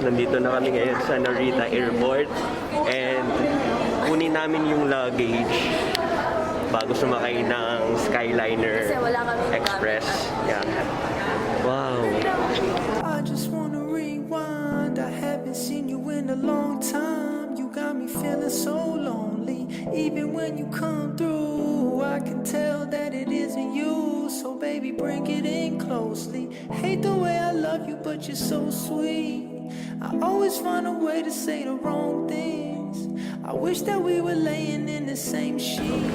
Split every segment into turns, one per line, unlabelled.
Nandito na kami ngayon sa Narita Airport and kunin namin yung luggage bago sumakay ng Skyliner Express. Yeah. Wow.
I just wanna rewind. I haven't seen you in a long time. You got me feeling so lonely. Even when you come through, I can tell that it isn't you. So baby, bring it in closely. Hate the way I love you, but you're so sweet. I always find a way to say the wrong things. I wish that we were laying in the same sheet.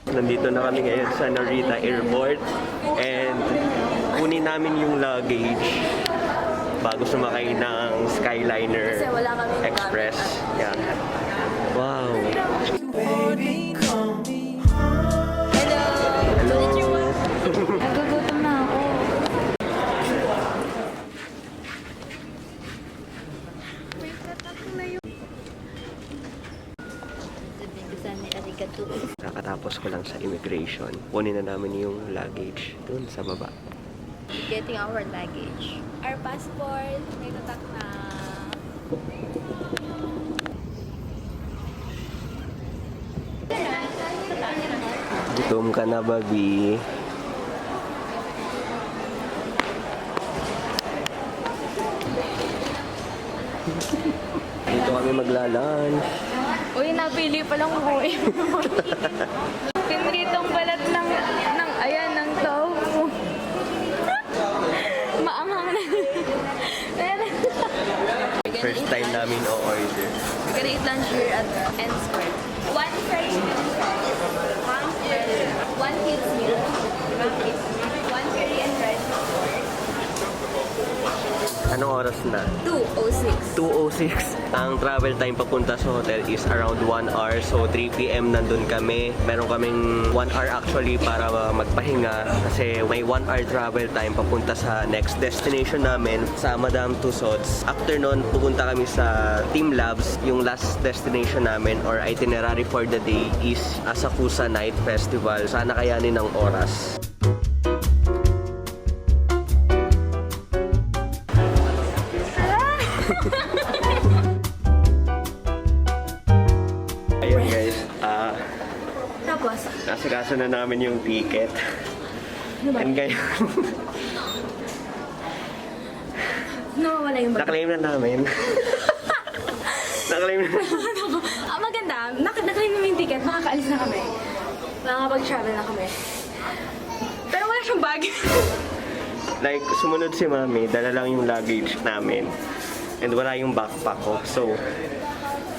Nandito na kami ngayon sa Narita Airport and kunin namin yung luggage bago sumakay ng Skyliner Express. Yeah. Wow.
Baby, come
Hello.
Nagugutom na ako.
Nakatapos ko lang sa immigration. Kunin na namin yung luggage dun sa baba.
Getting our luggage. Our passport, may tatak na.
Gutom ka na, baby. Dito kami magla-lunch.
Uy, napili pa lang ko eh. Pinritong balat ng ayan, ng tofu. Maanghang na.
First time namin o-order.
We're gonna eat lunch here at N Square. One fresh meal, one fresh, one kids meal, one curry and rice.
Anong oras na?
2:06.
2:06. Ang travel time papunta sa hotel is around 1 hour. So 3 p.m. nandun kami. Meron kaming 1 hour actually para magpahinga kasi may 1 hour travel time papunta sa next destination namin sa Madame Tussauds. After nun, pupunta kami sa Team Labs. Yung last destination namin or itinerary for the day is Asakusa Night Festival. Sana kayanin ng oras. Ayun guys,
Tapos,
nasikaso na namin yung ticket. And ngayon,
nawawala yung bag.
naklaim na namin. Naklaim na namin.
Maganda. Naklaim namin yung ticket. Makakaalis na kami. Makakapag-travel na kami. Pero wala siyang bag.
Like, sumunod si Mami, dala lang yung luggage namin. And wala yung backpack ko. So,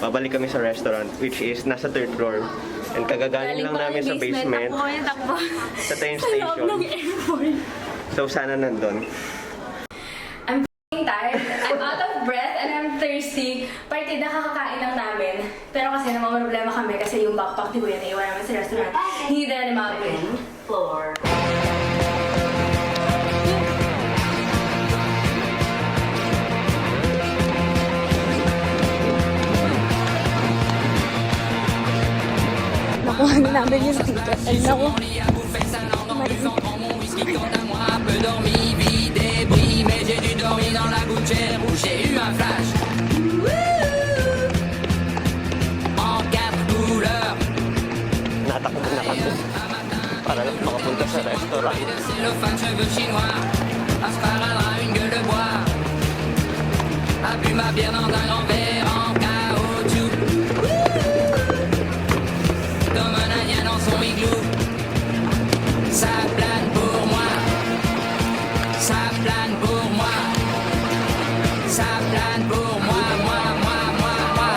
babalik kami sa restaurant, which is nasa 3rd floor. And kagagaling lang namin sa basement,
Takbo.
sa train
Sa loob
station.
ng airport.
So, sana nandun.
I'm tired. I'm out of breath and I'm thirsty. Partida kakakain lang namin. Pero kasi namang problema kami kasi yung backpack ni Kuya naiwan namin sa restaurant. Hindi dala ni Mami. Floor. Nakuha na namin yung ticket. Ay, naku.
Natakbo na kami para lang makapunta sa restaurant.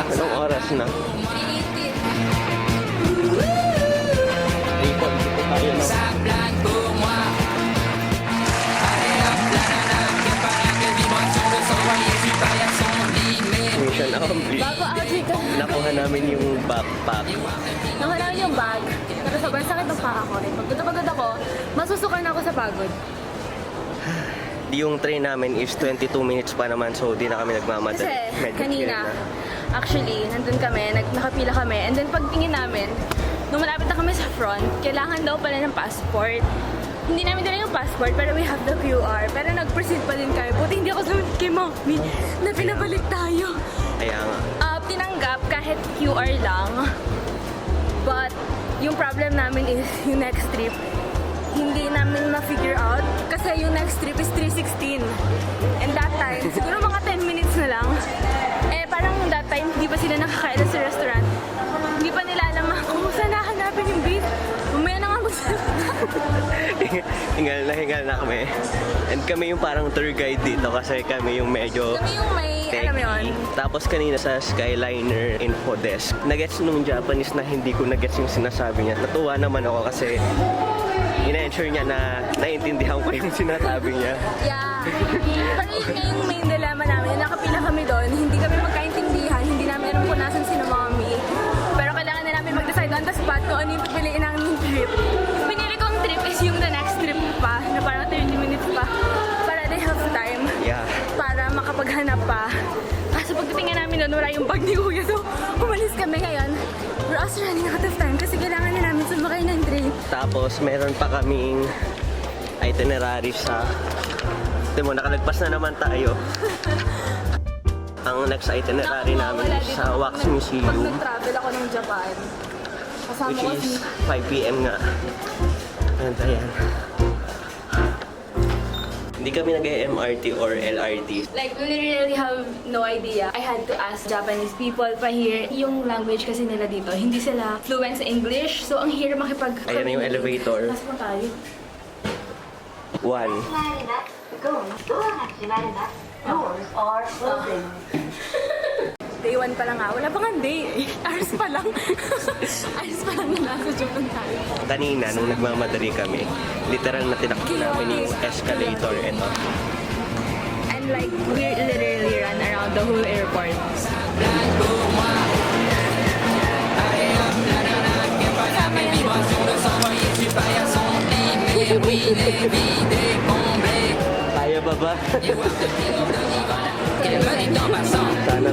Anong oras na? Ikot ko tayo na. Mission accomplished.
Bago outfit ka.
Nakuha namin yung backpack.
Nakuha namin yung bag. Pero sobrang sakit ng paa ko. Pagod ako, masusukan ako sa pagod.
Yung train namin is 22 minutes pa naman, so di na kami nagmamadali.
Kasi
Medyo
kanina,
chill na.
actually, nandun kami, nakapila kami, and then pagtingin namin, nung malapit na kami sa front, kailangan daw pala ng passport. Hindi namin dala yung passport, pero we have the QR. Pero nag-proceed pa din kami. Buti hindi ako sumunod kay mommy na pinabalik tayo.
Kaya nga.
Tinanggap kahit QR lang. But, yung problem namin is yung next trip. Hindi namin ma-figure out kasi yung next trip is 3:16. And that time, siguro mga 10 minutes na lang. Parang that time, hindi pa sila nakakain sa restaurant. Hindi pa nila alam kung saan nahanapin yung beef. Mamaya na nga
hingal na kami. And kami yung parang tour guide dito kasi kami yung medyo
Kami yung may, alam mo yun.
Tapos kanina sa Skyliner info desk, nagets nung Japanese na hindi ko nagets yung sinasabi niya. Natuwa naman ako kasi ina-ensure niya na naiintindihan ko yung sinasabi niya.
Yeah. Pero yun nga yung main dilemma namin. Nakapila kami doon, hindi kami magkaintindihan, hindi namin alam kung nasan si mommy. Pero kailangan na namin mag-decide on the spot kung ano yung pipiliin namin trip. Pinili kong trip is yung the next trip pa, na parang 30 minutes pa. Para they have time.
Yeah.
Para makapaghanap pa. Kaso pagdating namin doon, wala yung bag ni Kuya. So, umalis kami ngayon. We're also running out of time kasi kailangan na namin sumakay ng train.
Tapos meron pa kaming itinerary sa... Ito mo, nakalagpas na naman tayo. Ang next itinerary namin is sa Wax
Pag
Museum,
nag-travel ako ng Japan, kasama
which
ko
is
si...
5 p.m. nga. And ayan. Hindi kami nag-MRT or LRT.
Like, we really have no idea. I had to ask Japanese people pa here. Yung language kasi nila dito, hindi sila fluent sa English. So, ang hirap makipag...
Ayan na yung elevator.
Nasa pa tayo?
1.
閉まります。ゴー、ドアが閉まります。Doors are closing.
Day 1 pa lang nga. Wala pa nga day. Hours pa lang. Hours pa lang na nasa Japan tayo.
Kanina, nung nagmamadali kami, literal na tinakbo namin yung escalator. Ito.
And like, we literally run around the whole airport. Kasama yan,
Kaya ba ba? Sana tama